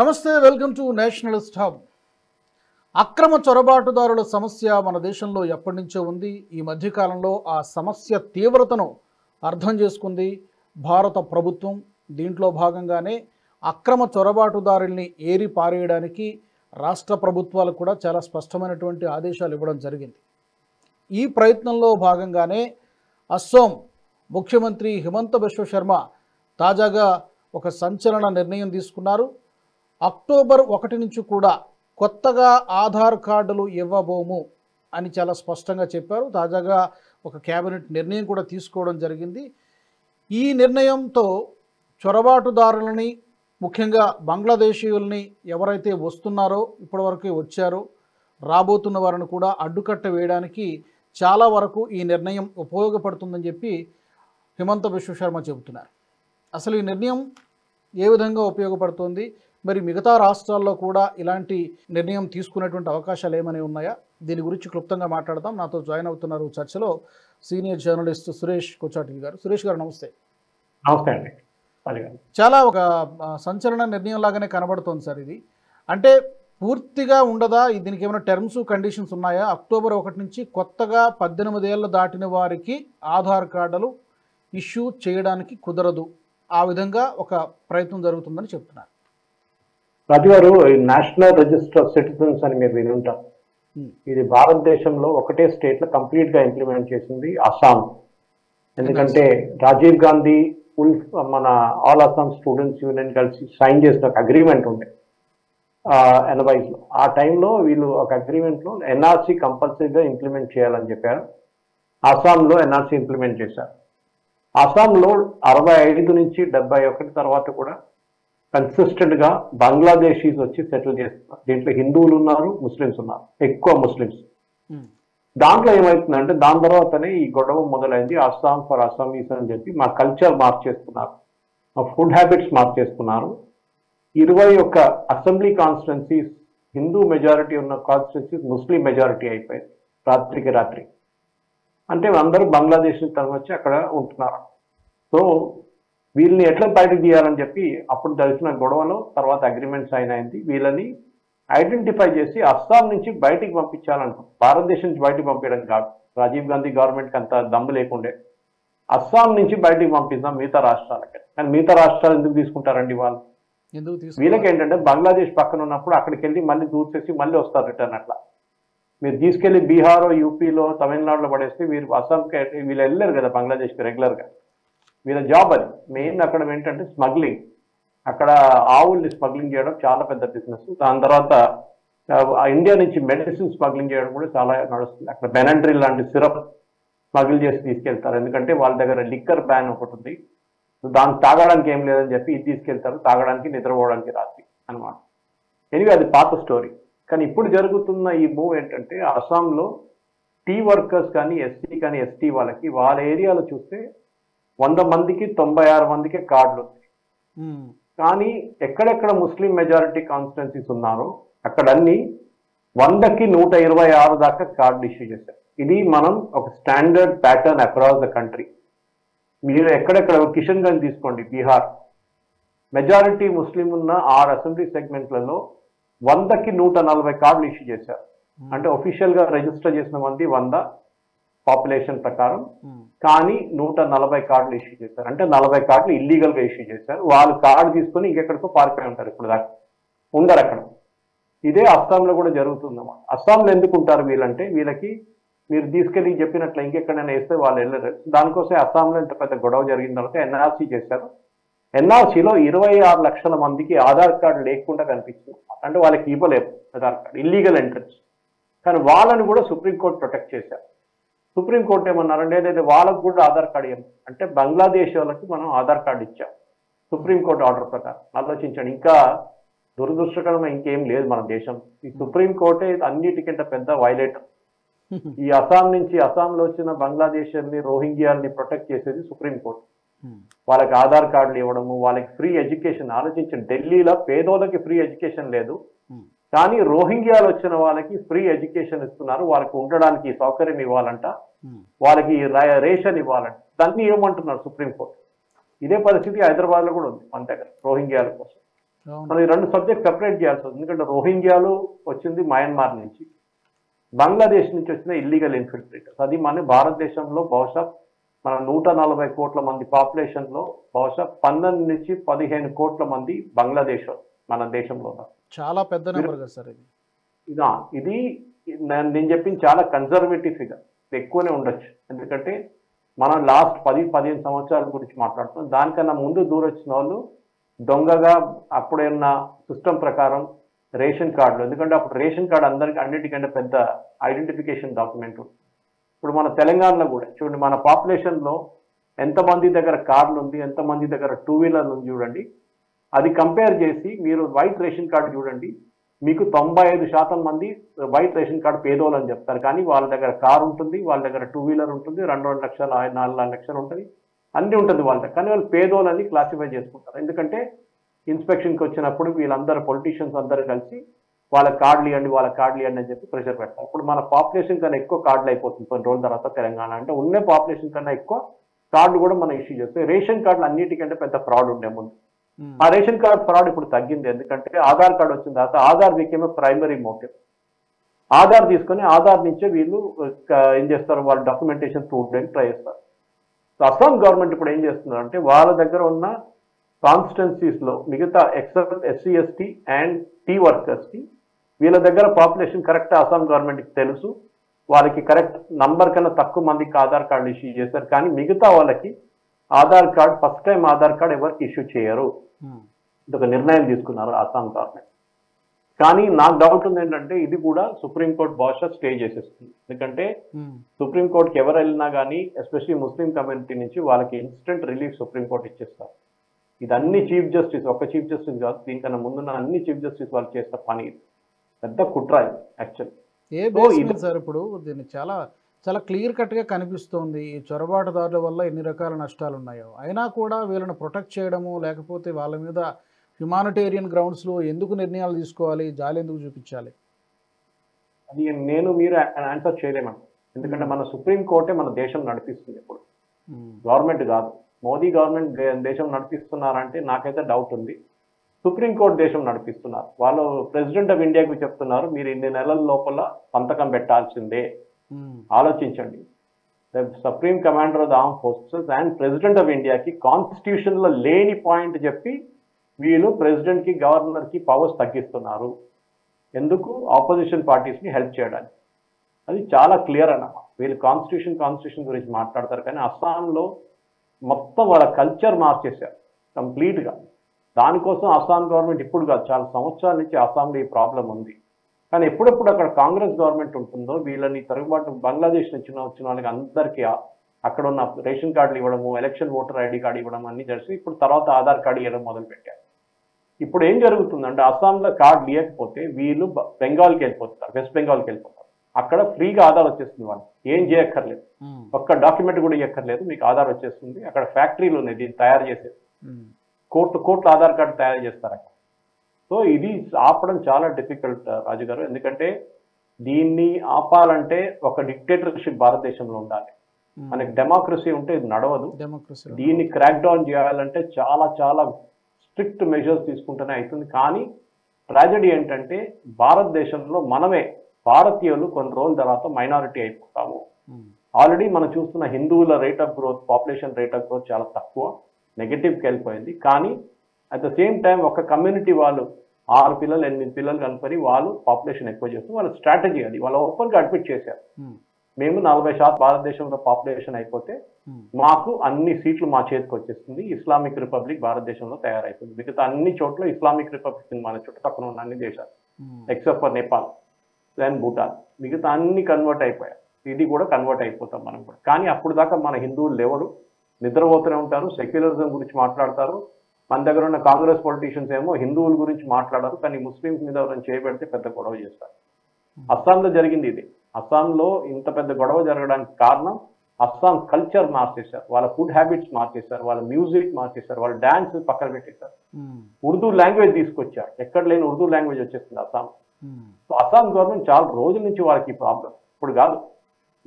నమస్తే, welcome to Nationalist hub. అక్రమ చొరబాటుదారుల సమస్య మన దేశంలో ఎప్పటి నుంచో ఉంది. ఈ మధ్యకాలంలో ఆ సమస్య తీవ్రతను అర్థం చేసుకుంది భారత ప్రభుత్వం. దీంట్లో భాగంగానే అక్రమ చొరబాటుదారుల్ని ఏరి పారేయడానికి రాష్ట్ర ప్రభుత్వాలు కూడా చాలా స్పష్టమైనటువంటి ఆదేశాలు ఇవ్వడం జరిగింది. ఈ ప్రయత్నంలో భాగంగానే అస్సోం ముఖ్యమంత్రి హిమంత బిశ్వ శర్మ తాజాగా ఒక సంచలన నిర్ణయం తీసుకున్నారు. అక్టోబర్ 1 నుంచి కూడా కొత్తగా ఆధార్ కార్డులు ఇవ్వబోము అని చాలా స్పష్టంగా చెప్పారు. తాజాగా ఒక కేబినెట్ నిర్ణయం కూడా తీసుకోవడం జరిగింది. ఈ నిర్ణయంతో చొరబాటుదారులని, ముఖ్యంగా బంగ్లాదేశీయుల్ని ఎవరైతే వస్తున్నారో, ఇప్పటివరకు వచ్చారో, రాబోతున్న వారిని కూడా అడ్డుకట్ట వేయడానికి చాలా వరకు ఈ నిర్ణయం ఉపయోగపడుతుందని చెప్పి హిమంత బిశ్వ శర్మ చెబుతున్నారు. అసలు ఈ నిర్ణయం ఏ విధంగా ఉపయోగపడుతుంది, మరి మిగతా రాష్ట్రాల్లో కూడా ఇలాంటి నిర్ణయం తీసుకునేటువంటి అవకాశాలు ఏమని ఉన్నాయా, దీని గురించి క్లుప్తంగా మాట్లాడదాం. నాతో జాయిన్ అవుతున్నారు చర్చలో సీనియర్ జర్నలిస్ట్ సురేష్ కొచ్చాటి గారు. సురేష్ గారు నమస్తే. నమస్తే అండి. చాలా ఒక సంచలన నిర్ణయం లాగానే కనబడుతోంది సార్ ఇది. అంటే పూర్తిగా ఉండదా, దీనికి ఏమైనా టర్మ్స్ కండిషన్స్ ఉన్నాయా? అక్టోబర్ 1 నుంచి కొత్తగా 18 ఏళ్ళు దాటిన వారికి ఆధార్ కార్డులు ఇష్యూ చేయడానికి కుదరదు, ఆ విధంగా ఒక ప్రయత్నం జరుగుతుందని చెప్తున్నారు. ప్రతి వారు నేషనల్ రిజిస్టర్ ఆఫ్ సిటిజన్స్ అని మీరు విని ఉంటారు. ఇది భారతదేశంలో ఒకటే స్టేట్ లో కంప్లీట్ గా ఇంప్లిమెంట్ చేసింది అస్సాం. ఎందుకంటే రాజీవ్ గాంధీ మన ఆల్ అస్సాం స్టూడెంట్స్ యూనియన్ కలిసి సైన్ చేసిన ఒక అగ్రిమెంట్ ఉండే 80లో. ఆ టైంలో వీళ్ళు ఒక అగ్రిమెంట్ లో ఎన్ఆర్సీ కంపల్సరీగా ఇంప్లిమెంట్ చేయాలని చెప్పారు. అస్సాంలో ఎన్ఆర్సీ ఇంప్లిమెంట్ చేశారు. అస్సాంలో 65 నుంచి 71 తర్వాత కూడా కన్సిస్టెంట్ గా బంగ్లాదేశీస్ వచ్చి సెటిల్ చేస్తున్నారు. దీంట్లో హిందువులు ఉన్నారు, ముస్లిమ్స్ ఉన్నారు, ఎక్కువ ముస్లిమ్స్. దాంట్లో ఏమవుతుందంటే దాని తర్వాతనే ఈ గొడవ మొదలైంది. అస్సాం ఫర్ అస్సామీస్ అని చెప్పి మా కల్చర్ మార్చేస్తున్నారు, మా ఫుడ్ హ్యాబిట్స్ మార్చేస్తున్నారు. 21 అసెంబ్లీ కాన్స్టిట్యున్సీస్ హిందూ మెజారిటీ ఉన్న కాన్స్టిట్యున్సీస్ ముస్లిం మెజారిటీ అయిపోయింది రాత్రికి రాత్రి. అంటే అందరూ బంగ్లాదేశ్ తరఫు వచ్చి అక్కడ ఉంటున్నారు. సో వీళ్ళని ఎట్లా బయటకు తీయాలని చెప్పి అప్పుడు జరిగిన గొడవలో తర్వాత అగ్రిమెంట్ సైన్ అయింది. వీళ్ళని ఐడెంటిఫై చేసి అస్సాం నుంచి బయటికి పంపించాలంటాం. భారతదేశం నుంచి బయటికి పంపించడం కాదు, రాజీవ్ గాంధీ గవర్నమెంట్కి అంత దమ్ము లేకుండే. అస్సాం నుంచి బయటికి పంపిస్తాం మిగతా రాష్ట్రాలకి. కానీ మిగతా రాష్ట్రాలు ఎందుకు తీసుకుంటారండి వాళ్ళు? వీళ్ళకి ఏంటంటే బంగ్లాదేశ్ పక్కన ఉన్నప్పుడు అక్కడికి వెళ్ళి మళ్ళీ దూర్చేసి మళ్ళీ వస్తారు రిటర్న్. అట్లా మీరు తీసుకెళ్లి బీహార్, యూపీలో, తమిళనాడులో పడేస్తే వీరు అస్సాంకి వీళ్ళు వెళ్ళారు కదా బంగ్లాదేశ్కి రెగ్యులర్గా. వీళ్ళ జాబ్ అది. మెయిన్ అక్కడ ఏంటంటే స్మగ్లింగ్. అక్కడ ఆవుల్ని స్మగ్లింగ్ చేయడం చాలా పెద్ద బిజినెస్. దాని తర్వాత ఇండియా నుంచి మెడిసిన్ స్మగ్లింగ్ చేయడం కూడా చాలా నడుస్తుంది. అక్కడ బెనండ్రిల్ లాంటి సిరప్ స్మగ్లింగ్ చేసి తీసుకెళ్తారు. ఎందుకంటే వాళ్ళ దగ్గర లిక్కర్ బ్యాన్ ఒకటి ఉంది. దాన్ని తాగడానికి ఏం లేదని చెప్పి ఇది తీసుకెళ్తారు, తాగడానికి, నిద్రపోవడానికి రాత్రి అనమాట. ఎనివే అది పాత స్టోరీ. కానీ ఇప్పుడు జరుగుతున్న ఈ మూవ్ ఏంటంటే అస్సాంలో టీ వర్కర్స్ కానీ, ఎస్సీ కానీ, ఎస్టీ వాళ్ళకి వాళ్ళ ఏరియాలో చూస్తే 100 మందికి 96 మందికి కార్డులు ఉన్నాయి. కానీ ఎక్కడెక్కడ ముస్లిం మెజారిటీ కాన్స్టిట్యున్సీస్ ఉన్నారో అక్కడ అన్ని 100కి 126 దాకా కార్డులు ఇష్యూ చేశారు. ఇది మనం ఒక standard pattern across the country. మీరు ఎక్కడెక్కడ కిషన్ గంజ్ తీసుకోండి, బీహార్ మెజారిటీ ముస్లిం ఉన్న 6 అసెంబ్లీ సెగ్మెంట్లలో 100కి 140 కార్డులు ఇష్యూ చేశారు. అంటే ఒఫీషియల్ గా రిజిస్టర్ చేసిన మంది 100 పాపులేషన్ ప్రకారం, కానీ 140 కార్డులు ఇష్యూ చేశారు. అంటే 40 కార్డులు ఇల్లీగల్ గా ఇష్యూ చేశారు. వాళ్ళు కార్డు తీసుకొని ఇంకెక్కడికో పారిపోయి ఉంటారు, ఇప్పుడు దాకా ఉండరు అక్కడ. ఇదే అస్సాంలో కూడా జరుగుతుందన్నమాట. అస్సాంలో ఎందుకు ఉంటారు వీళ్ళంటే వీళ్ళకి మీరు తీసుకెళ్ళి చెప్పినట్లు ఇంకెక్కడైనా వేస్తే వాళ్ళు వెళ్ళరు. దానికోసం అస్సాంలో ఇంత పెద్ద గొడవ జరిగిన తర్వాత ఎన్ఆర్సీ చేశారు. ఎన్ఆర్సీలో 26 లక్షల మందికి ఆధార్ కార్డు లేకుండా కనిపించింది. అంటే వాళ్ళకి ఇవ్వలేరు ఆధార్ కార్డు, ఇల్లీగల్ ఎంట్రన్స్. కానీ వాళ్ళని కూడా సుప్రీంకోర్టు ప్రొటెక్ట్ చేశారు. సుప్రీంకోర్టు ఏమన్నారంటే ఏదైతే వాళ్ళకు కూడా ఆధార్ కార్డు ఇవ్వం అంటే బంగ్లాదేశ్ వాళ్ళకి మనం ఆధార్ కార్డు ఇచ్చాం సుప్రీంకోర్టు ఆర్డర్ ప్రకారం. ఆలోచించండి, ఇంకా దురదృష్టకరమైన ఇంకేం లేదు మన దేశం. ఈ సుప్రీంకోర్టే అన్నిటికంటే పెద్ద వైలేటర్. ఈ అస్సాంలో వచ్చిన బంగ్లాదేశీని, రోహింగ్యాల్ని ప్రొటెక్ట్ చేసేది సుప్రీంకోర్టు. వాళ్ళకి ఆధార్ కార్డులు ఇవ్వడము, వాళ్ళకి ఫ్రీ ఎడ్యుకేషన్. ఆలోచించండి, ఢిల్లీలో పేదోళ్ళకి ఫ్రీ ఎడ్యుకేషన్ లేదు, కానీ రోహింగ్యాలు వచ్చిన వాళ్ళకి ఫ్రీ ఎడ్యుకేషన్ ఇస్తున్నారు. వాళ్ళకి ఉండడానికి సౌకర్యం ఇవ్వాలంట, వాళ్ళకి రేషన్ ఇవ్వాలంట. దాన్ని ఇవ్వమంటున్నారు సుప్రీంకోర్టు. ఇదే పరిస్థితి హైదరాబాద్లో కూడా ఉంది మన దగ్గర రోహింగ్యాల కోసం. అవును. మనం ఈ రెండు సబ్జెక్ట్ సెపరేట్ చేయాల్సి వస్తుంది. ఎందుకంటే రోహింగ్యాలు వచ్చింది మయన్మార్ నుంచి, బంగ్లాదేశ్ నుంచి వచ్చిన ఇల్లీగల్ ఇన్ఫిల్ట్రేటర్స్. అది మన భారతదేశంలో బహుశా మన 140 కోట్ల మంది పాపులేషన్లో బహుశా 12 నుంచి 15 కోట్ల మంది బంగ్లాదేశ్ మన దేశంలో ఉన్నారు. చాలా పెద్ద నెంబర్ కదా సార్ ఇది. ఇది నేను చెప్పింది చాలా కన్జర్వేటివ్ ఫిగర్, ఎక్కువనే ఉండొచ్చు. ఎందుకంటే మనం లాస్ట్ 10-15 సంవత్సరాల గురించి మాట్లాడుతున్నాం. దానికన్నా ముందు దూరొచ్చిన వాళ్ళు దొంగగా అప్పుడున్న సిస్టమ్ ప్రకారం రేషన్ కార్డులు, ఎందుకంటే అప్పుడు రేషన్ కార్డు అందరికి అన్నిటికంటే పెద్ద ఐడెంటిఫికేషన్ డాక్యుమెంట్. ఇప్పుడు మన తెలంగాణలో కూడా చూడండి, మన పాపులేషన్లో ఎంతమంది దగ్గర కార్డులు ఉంది, ఎంతమంది దగ్గర 2 వీలర్లు ఉంది చూడండి. అది కంపేర్ చేసి మీరు వైట్ రేషన్ కార్డు చూడండి, మీకు 95% మంది వైట్ రేషన్ కార్డు పేదోళ్ళు అని చెప్తారు. కానీ వాళ్ళ దగ్గర కారు ఉంటుంది, వాళ్ళ దగ్గర 2 వీలర్ ఉంటుంది, 2 లక్షలు 4 లక్షలు ఉంటుంది, అన్నీ ఉంటుంది వాళ్ళ దగ్గర. కానీ వాళ్ళు పేదోళ్ళని క్లాసిఫై చేసుకుంటారు. ఎందుకంటే ఇన్స్పెక్షన్కి వచ్చినప్పుడు వీళ్ళందరూ పొలిటీషియన్స్ అందరూ కలిసి వాళ్ళ కార్డులు ఇవ్వండి, వాళ్ళ కార్డులు ఇవ్వండి అని చెప్పి ప్రెషర్ పెడతారు. ఇప్పుడు మన పాపులేషన్ కన్నా ఎక్కువ కార్డులు అయిపోతుంది కొన్ని రోజుల తర్వాత తెలంగాణ. అంటే ఉన్న పాపులేషన్ కన్నా ఎక్కువ కార్డులు కూడా మనం ఇష్యూ చేస్తాం. రేషన్ కార్డులు అన్నిటికంటే పెద్ద ఫ్రాడ్ ఉండే ముందు. ఆ రేషన్ కార్డ్ ఫ్రాడ్ ఇప్పుడు తగ్గింది. ఎందుకంటే ఆధార్ కార్డు వచ్చిన తర్వాత Aadhaar became primary motive. Aadhaar తీసుకొని ఆధార్ నుంచే వీళ్ళు ఏం చేస్తారు, వాళ్ళ డాక్యుమెంటేషన్ ప్రూవ్ ట్రై చేస్తారు. అస్సాం గవర్నమెంట్ ఇప్పుడు ఏం చేస్తున్నారు అంటే వాళ్ళ దగ్గర ఉన్న కాన్స్టిట్యున్సీస్లో మిగతా except SC ST and tea వర్కర్స్కి వీళ్ళ దగ్గర పాపులేషన్ కరెక్ట్ అస్సాం గవర్నమెంట్కి తెలుసు, వాళ్ళకి కరెక్ట్ నంబర్ కన్నా తక్కువ మందికి ఆధార్ కార్డు ఇష్యూ చేశారు. కానీ మిగతా వాళ్ళకి Aadhaar card first time Aadhaar card ఎవరికి ఇష్యూ చేయరు. ఇదొక నిర్ణయం తీసుకున్నారు అస్సాం గవర్నమెంట్. కానీ నాకు డౌట్ ఉంది ఏంటంటే ఇది కూడా సుప్రీంకోర్టు బహుశా స్టే చేసేస్తుంది. ఎందుకంటే సుప్రీంకోర్టుకి ఎవరు వెళ్ళినా కానీ ఎస్పెషల్లీ ముస్లిం కమ్యూనిటీ నుంచి వాళ్ళకి ఇన్స్టెంట్ రిలీఫ్ సుప్రీంకోర్టు ఇచ్చేస్తారు. ఇది అన్ని చీఫ్ జస్టిస్, ఒక చీఫ్ జస్టిస్ కాదు, దీనికన్నా ముందున్న అన్ని చీఫ్ జస్టిస్ వాళ్ళు చేసిన పని. పెద్ద కుట్ర యాక్చువల్. ఏ బేస్ మీద సార్ ఇప్పుడు దీన్ని చాలా చాలా క్లియర్ కట్గా కనిపిస్తోంది ఈ చొరబాటుదారుల వల్ల ఎన్ని రకాల నష్టాలు ఉన్నాయో. అయినా కూడా వీళ్ళని ప్రొటెక్ట్ చేయడము, లేకపోతే వాళ్ళ మీద హ్యుమానిటేరియన్ గ్రౌండ్స్లో ఎందుకు నిర్ణయాలు తీసుకోవాలి, జాలి ఎందుకు చూపించాలి? అది మీరు ఆన్సర్ చేయలేమండి. ఎందుకంటే మన సుప్రీంకోర్టే మన దేశం నడిపిస్తుంది. ఇప్పుడు గవర్నమెంట్ కాదు. మోదీ గవర్నమెంట్ దేశం నడిపిస్తున్నారంటే నాకైతే డౌట్ ఉంది. సుప్రీంకోర్టు దేశం నడిపిస్తున్నారు. వాళ్ళు ప్రెసిడెంట్ ఆఫ్ ఇండియాకి చెప్తున్నారు మీరు ఇన్ని నెలల లోపల సంతకం పెట్టాల్సిందే. ఆలోచించండి. Supreme commander of the arm forces and president of ఇండియాకి కాన్స్టిట్యూషన్లో లేని పాయింట్ చెప్పి వీళ్ళు ప్రెసిడెంట్కి గవర్నర్కి పవర్స్ తగ్గిస్తున్నారు. ఎందుకు? ఆపోజిషన్ పార్టీస్ని హెల్ప్ చేయడానికి. అది చాలా క్లియర్ అన్నమాట. వీళ్ళు కాన్స్టిట్యూషన్ గురించి మాట్లాడతారు కానీ అస్సాంలో మొత్తం వాళ్ళ కల్చర్ మార్చేశారు కంప్లీట్గా. దానికోసం అస్సాం గవర్నమెంట్ ఇప్పుడు కాదు, చాలా సంవత్సరాల నుంచి అస్సాంలో ఈ ప్రాబ్లం ఉంది. కానీ ఎప్పుడెప్పుడు అక్కడ కాంగ్రెస్ గవర్నమెంట్ ఉంటుందో వీళ్ళని తరుగుబాటు బంగ్లాదేశ్ నుంచి వచ్చిన వాళ్ళకి అందరికీ అక్కడ ఉన్న రేషన్ కార్డులు ఇవ్వడము, ఎలక్షన్ ఓటర్ ఐడి కార్డు ఇవ్వడం అన్ని చేసి ఇప్పుడు తర్వాత ఆధార్ కార్డు ఇవ్వడం మొదలుపెట్టారు. ఇప్పుడు ఏం జరుగుతుందంటే అస్సాంలో కార్డు లేకపోతే వీళ్ళు బెంగాల్కి వెళ్ళిపోతారు, వెస్ట్ బెంగాల్కి వెళ్ళిపోతారు. అక్కడ ఫ్రీగా ఆధార్ వచ్చేస్తుంది. వాళ్ళు ఏం చేయక్కర్లేదు, ఒక్క డాక్యుమెంట్ కూడా ఇవ్వక్కర్లేదు, మీకు ఆధార్ వచ్చేస్తుంది. అక్కడ ఫ్యాక్టరీలు ఉన్నాయి దీన్ని తయారు చేసేది, కోట్ల ఆధార్ కార్డు తయారు చేస్తారు అక్కడ. సో ఇది ఆపడం చాలా డిఫికల్ట్ రాజు గారు. ఎందుకంటే దీన్ని ఆపాలంటే ఒక డిక్టేటర్షిప్ భారతదేశంలో ఉండాలి. మనకి డెమోక్రసీ ఉంటే ఇది నడవదు. దీన్ని క్రాక్ డౌన్ చేయాలంటే చాలా చాలా స్ట్రిక్ట్ మెజర్స్ తీసుకుంటూనే అవుతుంది. కానీ ట్రాజడీ ఏంటంటే భారతదేశంలో మనమే భారతీయులు కొన్ని రోజుల తర్వాత మైనారిటీ అయిపోతాము. ఆల్రెడీ మనం చూస్తున్న హిందువుల rate of growth, population rate of growth చాలా తక్కువ, నెగటివ్కి వెళ్ళిపోయింది. కానీ అట్ ద సేమ్ టైం ఒక కమ్యూనిటీ వాళ్ళు 6 పిల్లలు 8 పిల్లలు కనుకొని వాళ్ళు పాపులేషన్ ఎక్కువ చేస్తూ వాళ్ళ స్ట్రాటజీ అది వాళ్ళు ఓపెన్గా అడ్మిట్ చేశారు. మేము 40% భారతదేశంలో పాపులేషన్ అయిపోతే మాకు అన్ని సీట్లు మా చేతికి వచ్చేస్తుంది, ఇస్లామిక్ రిపబ్లిక్ భారతదేశంలో తయారైపోయింది. మిగతా అన్ని చోట్ల ఇస్లామిక్ రిపబ్లిక్ మన చుట్టుపక్కల ఉన్న అన్ని దేశాలు except for Nepal and Bhutan, మిగతా అన్ని కన్వర్ట్ అయిపోయాయి. ఇది కూడా కన్వర్ట్ అయిపోతాం మనం కూడా. కానీ అప్పుడు దాకా మన హిందువులు లేవరు, నిద్రపోతూనే ఉంటారు, సెక్యులరిజం గురించి మాట్లాడతారు. మన దగ్గర ఉన్న కాంగ్రెస్ పొలిటీషియన్స్ ఏమో హిందువుల గురించి మాట్లాడారు, కానీ ముస్లింస్ మీద ఎవరైనా చేయబెడితే పెద్ద గొడవ చేస్తారు. అస్సాంలో జరిగింది ఇది. అస్సాంలో ఇంత పెద్ద గొడవ జరగడానికి కారణం అస్సాం కల్చర్ మార్చేశారు, వాళ్ళ ఫుడ్ హ్యాబిట్స్ మార్చేశారు, వాళ్ళ మ్యూజిక్ మార్చేశారు, వాళ్ళ డాన్స్ పక్కన పెట్టేశారు, ఉర్దూ లాంగ్వేజ్ తీసుకొచ్చారు. ఎక్కడ లేని ఉర్దూ లాంగ్వేజ్ వచ్చేస్తుంది అస్సాం. సో అస్సాం గవర్నమెంట్ చాలా రోజుల నుంచి వాళ్ళకి ఈ ప్రాబ్లం, ఇప్పుడు కాదు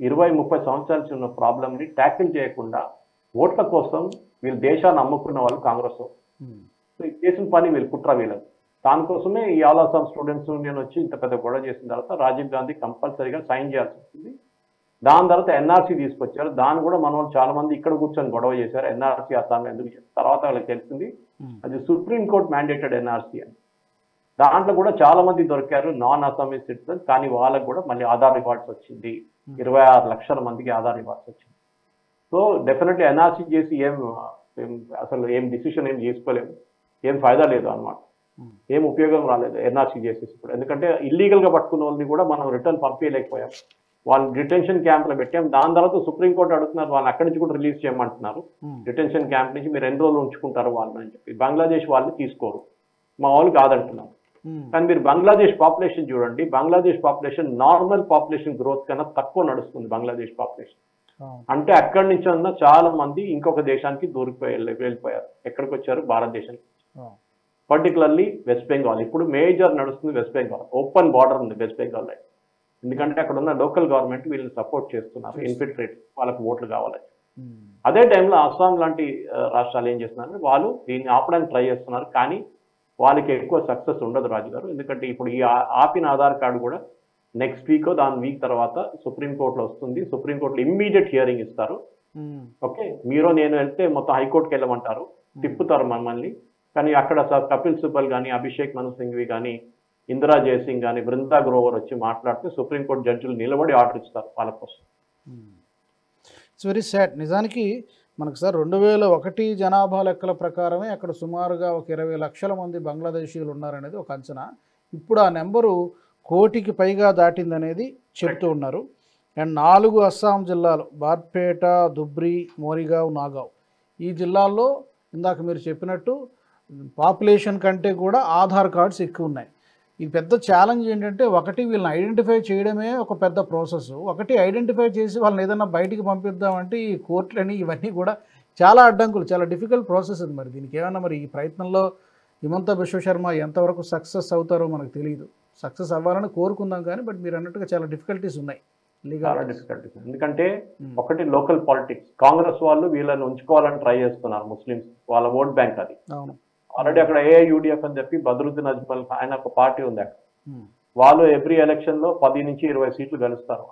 20-30 సంవత్సరాల నుంచి ఉన్న ప్రాబ్లమ్ని ట్యాకిల్ చేయకుండా ఓట్ల కోసం వీళ్ళు దేశాన్ని అమ్ముకున్న వాళ్ళు కాంగ్రెస్. సో చేసిన పని వీళ్ళు కుట్ర వీళ్ళకి. దానికోసమే ఈ ఆల్ అస్సాం స్టూడెంట్స్ యూనియన్ వచ్చి ఇంత పెద్ద గొడవ చేసిన తర్వాత రాజీవ్ గాంధీ కంపల్సరీగా సైన్ చేయాల్సి వచ్చింది. దాని తర్వాత ఎన్ఆర్సీ తీసుకొచ్చారు. దాన్ని కూడా మన వాళ్ళు చాలా మంది ఇక్కడ కూర్చొని గొడవ చేశారు. ఎన్ఆర్సీ అస్సాంలో ఎందుకు చేశారు తర్వాత వాళ్ళకి తెలిసింది అది సుప్రీంకోర్టు మ్యాండేటెడ్ ఎన్ఆర్సీ అని. దాంట్లో కూడా చాలా మంది దొరికారు నాన్ అస్సామీస్ సిటిజన్స్, కానీ వాళ్ళకు కూడా మళ్ళీ ఆధార్ రివార్డ్స్ వచ్చింది. 26 లక్షల మందికి ఆధార్ రివార్డ్స్ వచ్చింది. సో డెఫినెట్లీ ఎన్ఆర్సీ చేసి అసలు ఏం డిసిషన్ ఏం చేసుకోలేము, ఏం ఫైదా లేదు అనమాట, ఏం ఉపయోగం రాలేదు ఎన్ఆర్సీ చేసేసి ఇప్పుడు. ఎందుకంటే ఇల్లీగల్గా పట్టుకున్న వాళ్ళని కూడా మనం రిటర్న్ పంపించలేకపోయాం, వాళ్ళు డిటెన్షన్ క్యాంప్లో పెట్టాం. దాని తర్వాత సుప్రీంకోర్టు అడుగుతున్నారు వాళ్ళని అక్కడి నుంచి కూడా రిలీజ్ చేయమంటున్నారు. డిటెన్షన్ క్యాంప్ నుంచి మీరు ఎన్ని రోజులు ఉంచుకుంటారు వాళ్ళని అని చెప్పి. బంగ్లాదేశ్ వాళ్ళని తీసుకోరు, మా వాళ్ళు కాదంటున్నారు. కానీ మీరు బంగ్లాదేశ్ పాపులేషన్ చూడండి, Bangladesh population normal population growth కన్నా తక్కువ నడుస్తుంది బంగ్లాదేశ్ పాపులేషన్. అంటే అక్కడి నుంచి ఉన్న చాలా మంది ఇంకొక దేశానికి వెళ్ళిపోయారు. ఎక్కడికి వచ్చారు? భారతదేశానికి. Particularly west Bengal. ఇప్పుడు మేజర్ నడుస్తుంది వెస్ట్ బెంగాల్. ఓపెన్ బార్డర్ ఉంది వెస్ట్ బెంగాల్. ఎందుకంటే అక్కడ ఉన్న లోకల్ గవర్నమెంట్ వీళ్ళని సపోర్ట్ చేస్తున్నారు, ఇన్ఫిల్ట్రేట్, వాళ్ళకి ఓట్లు కావాలి. అదే టైంలో అస్సాం లాంటి రాష్ట్రాలు ఏం చేస్తున్నారు, వాళ్ళు దీన్ని ఆపడానికి ట్రై చేస్తున్నారు. కానీ వాళ్ళకి ఎక్కువ సక్సెస్ ఉండదు రాజు గారు. ఎందుకంటే ఇప్పుడు ఈ ఆపిన ఆధార్ కార్డు కూడా నెక్స్ట్ వీక్ దాని వీక్ తర్వాత సుప్రీంకోర్టులో వస్తుంది. సుప్రీంకోర్టులో ఇమ్మీడియట్ హియరింగ్ ఇస్తారు. ఓకే, మీరు నేను వెళ్తే మొత్తం హైకోర్టుకి వెళ్ళమంటారు, తిప్పుతారు మమ్మల్ని. కానీ అక్కడ కపిల్ సిబల్ కానీ, అభిషేక్ మను సింఘ్వి కానీ, ఇందిరా జయసింగ్ కానీ, బృందా గ్రోవర్ వచ్చి మాట్లాడితే సుప్రీంకోర్టు జడ్జిలు నిలబడి ఆర్డర్ ఇస్తారు వాళ్ళ కోసం. It's very sad. నిజానికి మనకు సార్ 2001 జనాభా లెక్కల ప్రకారమే అక్కడ సుమారుగా ఒక 20 లక్షల మంది బంగ్లాదేశీయులు ఉన్నారనేది ఒక అంచనా. ఇప్పుడు ఆ నెంబరు 1 కోటికి పైగా దాటిందనేది చెప్తూ ఉన్నారు. అండ్ 4 అస్సాం జిల్లాలు బార్పేట, ధుబ్రీ, మోరిగావ్, నాగావ్, ఈ జిల్లాల్లో ఇందాక మీరు చెప్పినట్టు పాపులేషన్ కంటే కూడా ఆధార్ కార్డ్స్ ఎక్కువ ఉన్నాయి. ఈ పెద్ద ఛాలెంజ్ ఏంటంటే, ఒకటి వీళ్ళని ఐడెంటిఫై చేయడమే ఒక పెద్ద ప్రాసెస్. ఒకటి ఐడెంటిఫై చేసి వాళ్ళని ఏదైనా బయటికి పంపిద్దామంటే ఈ కోర్టులని ఇవన్నీ కూడా చాలా అడ్డంకులు, చాలా డిఫికల్ట్ ప్రాసెస్ అది. మరి దీనికి ఏమన్నా మరి ఈ ప్రయత్నంలో హిమంత బిశ్వ శర్మ ఎంతవరకు సక్సెస్ అవుతారో మనకు తెలియదు. సక్సెస్ అవ్వాలని కోరుకుందాం కానీ, బట్ మీరు అన్నట్టుగా చాలా డిఫికల్టీస్ ఉన్నాయి, చాలా డిఫికల్టీస్. ఎందుకంటే ఒకటి లోకల్ పాలిటిక్స్, కాంగ్రెస్ వాళ్ళు వీళ్ళని ఉంచుకోవాలని ట్రై చేస్తున్నారు, ముస్లిమ్స్ వాళ్ళ ఓట్ బ్యాంక్ అది. అవును, ఆల్రెడీ అక్కడ ఏఐయుడిఎఫ్ అని చెప్పి బద్రుద్దీన్ అజ్మల్ ఆయన ఒక పార్టీ ఉంది అక్కడ. వాళ్ళు ఎవ్రీ ఎలక్షన్ లో 10 నుంచి 20 సీట్లు గెలుస్తారు.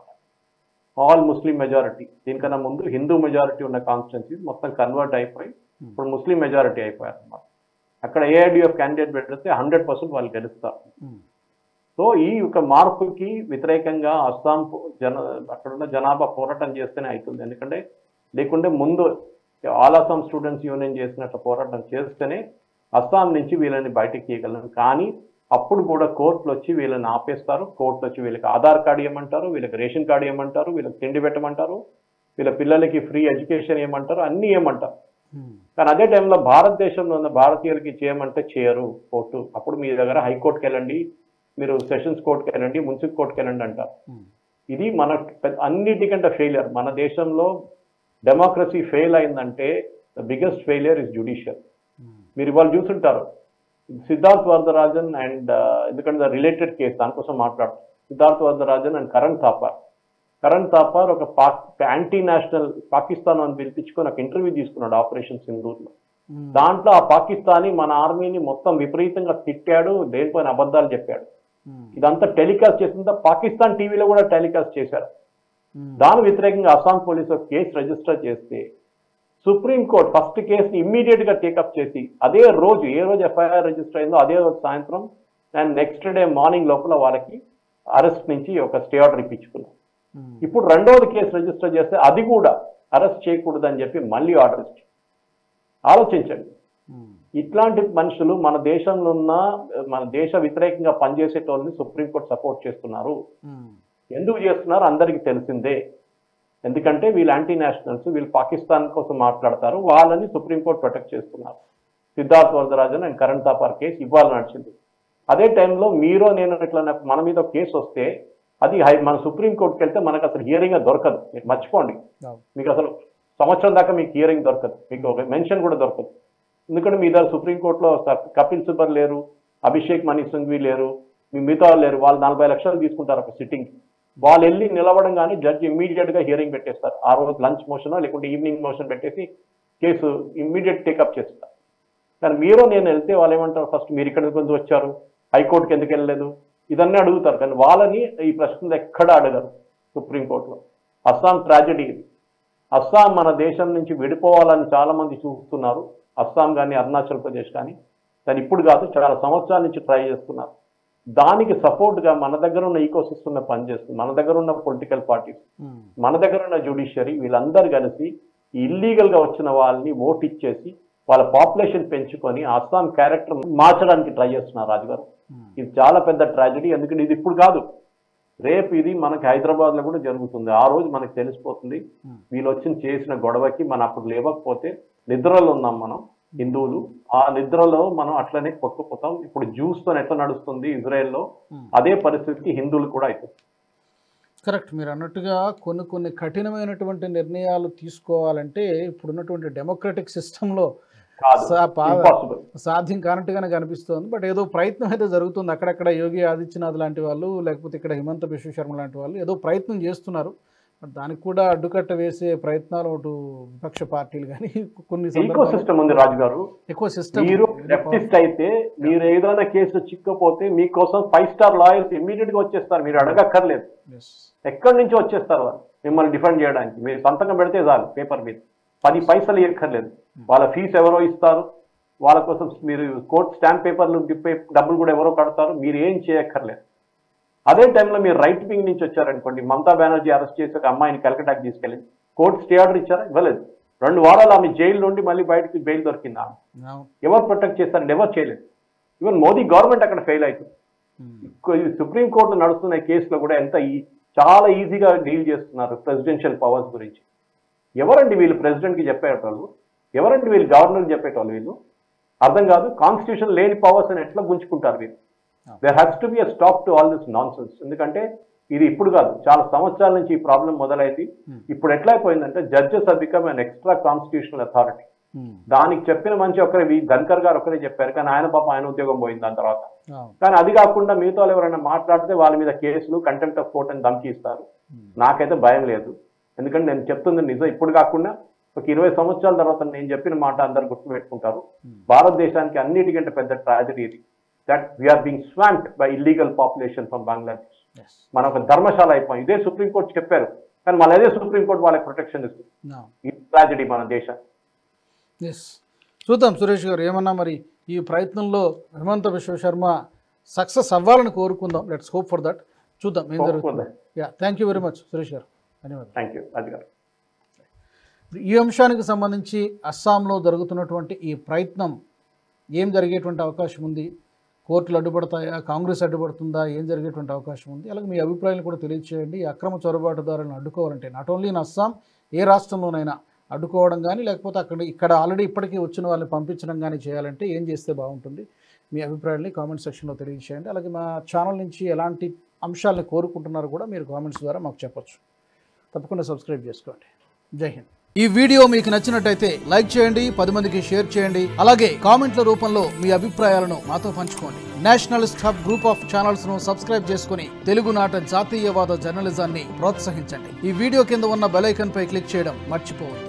ఆల్ ముస్లిం మెజారిటీ. దీనికన్నా ముందు హిందూ మెజారిటీ ఉన్న కాన్స్టిట్యున్సీ మొత్తం కన్వర్ట్ అయిపోయి ఇప్పుడు ముస్లిం మెజారిటీ అయిపోయారు అన్నమాట. అక్కడ ఏఐడిఎఫ్ క్యాండిడేట్ పెడితే 100% వాళ్ళు గెలుస్తారు. సో ఈ యొక్క మార్పుకి వ్యతిరేకంగా అస్సాం అక్కడున్న జనాభా పోరాటం చేస్తేనే అవుతుంది. ఎందుకంటే లేకుంటే ముందు ఆల్ అస్సాం స్టూడెంట్స్ యూనియన్ చేసినట్టు పోరాటం చేస్తేనే అస్సాం నుంచి వీళ్ళని బయటకు తీయగలను. కానీ అప్పుడు కూడా కోర్టులు వచ్చి వీళ్ళని ఆపేస్తారు. కోర్టులు వచ్చి వీళ్ళకి ఆధార్ కార్డు ఇవ్వమంటారు, వీళ్ళకి రేషన్ కార్డు ఇవ్వమంటారు, వీళ్ళకి తిండి పెట్టమంటారు, వీళ్ళ పిల్లలకి ఫ్రీ ఎడ్యుకేషన్ ఇవ్వమంటారు, అన్నీ ఇవ్వమంటారు. కానీ అదే టైంలో భారతదేశంలో ఉన్న భారతీయులకి చేయమంటే చేయరు కోర్టు. అప్పుడు మీ దగ్గర హైకోర్టుకి వెళ్ళండి, మీరు సెషన్స్ కోర్టుకి వెళ్ళండి, మున్సిపల్ కోర్టుకి వెళ్ళండి అంటారు. ఇది మన అన్నిటికంటే ఫెయిలియర్. మన దేశంలో డెమోక్రసీ ఫెయిల్ అయిందంటే the biggest failure is judicial. మీరు ఇవాళ చూసుంటారు సిద్ధార్థ్ వరదరాజన్ అండ్ ఎందుకంటే రిలేటెడ్ కేసు దానికోసం మాట్లాడుతారు. సిద్ధార్థ్ వరదరాజన్ అండ్ కరణ్ థాపర్ ఒక యాంటీ నేషనల్ పాకిస్తాన్ అని పిలిపించుకొని ఒక ఇంటర్వ్యూ తీసుకున్నాడు ఆపరేషన్ సింధూర్లో. దాంట్లో ఆ పాకిస్తానీ మన ఆర్మీని మొత్తం విపరీతంగా తిట్టాడు, దేనిపైన అబద్ధాలు చెప్పాడు. ఇదంతా టెలికాస్ట్ చేసిందా పాకిస్తాన్ టీవీలో కూడా టెలికాస్ట్ చేశారు. దాని వ్యతిరేకంగా అస్సాం పోలీసు కేసు రిజిస్టర్ చేస్తే సుప్రీంకోర్టు ఫస్ట్ కేసుని ఇమ్మీడియట్ గా టేకప్ చేసి అదే రోజు ఏ రోజు ఎఫ్ఐఆర్ రిజిస్టర్ అయిందో అదే రోజు సాయంత్రం అండ్ నెక్స్ట్ డే మార్నింగ్ లోపల వాళ్ళకి అరెస్ట్ నుంచి ఒక స్టే ఆర్డర్ ఇప్పించుకున్నారు. ఇప్పుడు రెండోది కేసు రిజిస్టర్ చేస్తే అది కూడా అరెస్ట్ చేయకూడదని చెప్పి మళ్ళీ ఆర్డర్ ఇచ్చారు. ఆలోచించండి, ఇట్లాంటి మనుషులు మన దేశంలో ఉన్న మన దేశ వ్యతిరేకంగా పనిచేసేటోళ్ళని సుప్రీంకోర్టు సపోర్ట్ చేస్తున్నారు. ఎందుకు చేస్తున్నారు అందరికీ తెలిసిందే. ఎందుకంటే వీళ్ళు యాంటీ నేషనల్స్, వీళ్ళు పాకిస్తాన్ కోసం మాట్లాడతారు, వాళ్ళని సుప్రీంకోర్టు ప్రొటెక్ట్ చేస్తున్నారు. సిద్ధార్థ్ వరదరాజన్ అండ్ కరణ్ థాపర్ కేసు ఇవాళ నడిచింది. అదే టైంలో మీరు నేను ఇట్లా మన మీద కేసు వస్తే అది మన సుప్రీంకోర్టుకి వెళ్తే మనకు అసలు హియరింగ్ దొరకదు. మీరు మర్చిపోండి, మీకు అసలు సంవత్సరం దాకా మీకు హియరింగ్ దొరకదు, మీకు ఒక మెన్షన్ కూడా దొరకదు. ఎందుకంటే మీ దగ్గర సుప్రీంకోర్టులో కపిల్ సిబల్ లేరు, అభిషేక్ మను సింఘ్వి లేరు, మీ మిగతా లేరు. వాళ్ళు 40 లక్షలు తీసుకుంటారు ఒక సిట్టింగ్. వాళ్ళు వెళ్ళి నిలవడం కానీ జడ్జి ఇమ్మీడియట్ గా హియరింగ్ పెట్టేస్తారు. ఆ రోజు లంచ్ మోషన్ లేకుంటే ఈవినింగ్ మోషన్ పెట్టేసి కేసు ఇమ్మీడియట్ టేకప్ చేస్తారు. కానీ మీరు నేను వెళ్తే వాళ్ళు ఏమంటారు, ఫస్ట్ మీరు ఇక్కడ కొంచెం వచ్చారు, హైకోర్టుకి ఎందుకు వెళ్ళలేదు, ఇదన్నీ అడుగుతారు. కానీ వాళ్ళని ఈ ప్రశ్నలు ఎక్కడ అడగరు సుప్రీంకోర్టులో. అస్సాం ట్రాజడీ ఇది. అస్సాం మన దేశం నుంచి విడిపోవాలని చాలా మంది చూస్తున్నారు, అస్సాం కానీ అరుణాచల్ ప్రదేశ్ కానీ. దాని ఇప్పుడు కాదు, చాలా సంవత్సరాల నుంచి ట్రై చేస్తున్నారు. దానికి సపోర్ట్గా మన దగ్గర ఉన్న ఈకో సిస్టమ్ పనిచేస్తుంది, మన దగ్గర ఉన్న పొలిటికల్ పార్టీస్, మన దగ్గర ఉన్న జ్యుడిషియరీ, వీళ్ళందరూ కలిసి ఇల్లీగల్గా వచ్చిన వాళ్ళని ఓటు ఇచ్చేసి వాళ్ళ పాపులేషన్ పెంచుకొని అస్సాం క్యారెక్టర్ మార్చడానికి ట్రై చేస్తున్నారు రాజుగారు. ఇది చాలా పెద్ద ట్రాజడీ. ఎందుకంటే ఇది ఇప్పుడు కాదు, రేపు ఇది మనకి హైదరాబాద్లో కూడా జరుగుతుంది. ఆ రోజు మనకు తెలిసిపోతుంది వీళ్ళు చేసిన గొడవకి మనం అప్పుడు లేవకపోతే నిద్రలో ఉన్నాం మనం హిందువులు, ఆ నిద్రలో మనం అట్లనే కొట్టుకుపోతాం. ఇప్పుడు జ్యూస్తో ఎట్లా నడుస్తుంది ఇజ్రాయెల్లో, అదే పరిస్థితికి హిందువులు కూడా అవుతుంది. కరెక్ట్. మీరు అన్నట్టుగా కొన్ని కఠినమైనటువంటి నిర్ణయాలు తీసుకోవాలంటే ఇప్పుడున్నటువంటి డెమోక్రటిక్ సిస్టంలో సాధ్యం కానట్టుగానే కనిపిస్తోంది. బట్ ఏదో ప్రయత్నం అయితే జరుగుతుంది. అక్కడక్కడ యోగి ఆదిత్యనాథ్ లాంటి వాళ్ళు, లేకపోతే ఇక్కడ హిమంత బిశ్వ శర్మ లాంటి వాళ్ళు ఏదో ప్రయత్నం చేస్తున్నారు. బట్ దానికి కూడా అడ్డుకట్ట వేసే ప్రయత్నాలు అటు విపక్ష పార్టీలు కానీ కొన్ని సిస్టమ్ ఉంది రాజుగారు. ఎక్కువ సిస్టమ్. మీరు లెఫ్టిస్ట్ అయితే మీరు ఏదైనా కేసులో చిక్కపోతే మీకోసం 5 స్టార్ లాయర్స్ ఇమ్మీడియట్ గా వచ్చేస్తారు, మీరు అడగక్కర్లేదు. ఎక్కడి నుంచి వచ్చేస్తారు వాళ్ళు మిమ్మల్ని డిఫెండ్ చేయడానికి. మీరు సంతకం పెడితే చాలు పేపర్ మీద, 10 పైసలు ఇవ్వక్కర్లేదు. వాళ్ళ ఫీజు ఎవరో ఇస్తారు, వాళ్ళ కోసం మీరు కోర్టు స్టాంప్ పేపర్లు డబ్బులు కూడా ఎవరో కడతారు, మీరు ఏం చేయక్కర్లేదు. అదే టైంలో మీరు రైట్ వింగ్ నుంచి వచ్చారనుకోండి, మమతా బెనర్జీ అరెస్ట్ చేసి ఒక అమ్మాయిని కలకటాకి తీసుకెళ్ళి కోర్టు స్టే ఆర్డర్ ఇచ్చారా? ఇవ్వలేదు. 2 వారాలు ఆమె జైలు నుండి మళ్ళీ బయటకి బెయిల్ దొరికింది. ఆమె ఎవరు ప్రొటెక్ట్ చేస్తారండి? ఎవరు చేయలేదు. ఈవెన్ మోదీ గవర్నమెంట్ అక్కడ ఫెయిల్ అవుతుంది. సుప్రీంకోర్టులో నడుస్తున్న కేసులో కూడా చాలా ఈజీగా డీల్ చేస్తున్నారు ప్రెసిడెన్షియల్ పవర్స్ గురించి. ఎవరండి వీళ్ళు ప్రెసిడెంట్కి చెప్పేటోళ్ళు? ఎవరండి వీళ్ళు గవర్నర్కి చెప్పేటోళ్ళు? వీళ్ళు అర్థం కాదు. కాన్స్టిట్యూషన్ లేని పవర్స్ అని ఎట్లా గుంజుకుంటారు వీళ్ళు? There has to be a stop to all this nonsense. ఎందుకంటే ఇది ఇప్పుడు కాదు, చాలా సంవత్సరాల నుంచి ఈ ప్రాబ్లం మొదలైంది. ఇప్పుడు ఎట్లా అయిపోయిందంటే judges are become an extra constitutional authority. దానికి చెప్పిన మంచి ఒకరే ధన్కర్ గారు ఒకరే చెప్పారు, కానీ ఆయన ఉద్యోగం పోయింది దాని తర్వాత. కానీ అది కాకుండా మిగతా వాళ్ళు ఎవరైనా మాట్లాడితే వాళ్ళ మీద కేసులు, కంటెంప్ట్ ఆఫ్ కోర్ట్ అని ధమ్కి ఇస్తారు. నాకైతే భయం లేదు, ఎందుకంటే నేను చెప్తుంది నిజం. ఇప్పుడు కాకుండా ఒక 20 సంవత్సరాల తర్వాత నేను చెప్పిన మాట అందరు గుర్తుపెట్టుకుంటారు. భారతదేశానికి అన్నిటికంటే పెద్ద ట్రాజడీ ఇది, that we're being swamped by illegal population from Bangladesh. మన ఒక ధర్మశాల అయిపోయింది. ఇదే సుప్రీంకోర్టు చెప్పారు, కానీ మళ్ళీ అదే సుప్రీంకోర్టు వాళ్ళకి ప్రొటెక్షన్ ఇస్తుంది. ఈ ట్రాజడీ మన దేశం. చూద్దాం సురేష్ గారు ఏమన్నా మరి ఈ ప్రయత్నంలో హిమంత బిశ్వ శర్మ సక్సెస్ అవ్వాలని కోరుకుందాం. Let's hope for that. చూద్దాం ఏం జరుగుతుంది. Thank you very much Suresh గారు, ధన్యవాదాలు. థ్యాంక్ యూ రాజు గారు. ఈ అంశానికి సంబంధించి అస్సాంలో జరుగుతున్నటువంటి ఈ ప్రయత్నం ఏం జరిగేటువంటి అవకాశం ఉంది? కోర్టులు అడ్డుపడతాయా, కాంగ్రెస్ అడ్డుపడుతుందా, ఏం జరిగేటువంటి అవకాశం ఉంది? అలాగే మీ అభిప్రాయాలు కూడా తెలియజేయండి. అక్రమ చొరబాటుదారులను అడ్డుకోవాలంటే నాట్ ఓన్లీ ఇన్ అస్సాం, ఏ రాష్ట్రంలోనైనా అడ్డుకోవడం కానీ, లేకపోతే ఇక్కడ ఆల్రెడీ ఇప్పటికీ వచ్చిన వాళ్ళని పంపించడం కానీ చేయాలంటే ఏం చేస్తే బాగుంటుంది? మీ అభిప్రాయాన్ని కామెంట్ సెక్షన్లో తెలియజేయండి. అలాగే మా ఛానల్ నుంచి ఎలాంటి అంశాలను కోరుకుంటున్నారో కూడా మీరు కామెంట్స్ ద్వారా మాకు చెప్పొచ్చు. తప్పకుండా సబ్స్క్రైబ్ చేసుకోండి. జై హింద్. ఈ వీడియో మీకు నచ్చినట్టయితే లైక్ చేయండి, 10 మందికి షేర్ చేయండి. అలాగే కామెంట్ల రూపంలో మీ అభిప్రాయాలను మాతో పంచుకోండి. Nationalist hub group of channels ను సబ్స్క్రైబ్ చేసుకుని తెలుగునాట జాతీయవాద జర్నలిజాన్ని ప్రోత్సహించండి. ఈ వీడియో కింద ఉన్న బెల్ ఐకాన్ పై క్లిక్ చేయడం మర్చిపోవద్దు.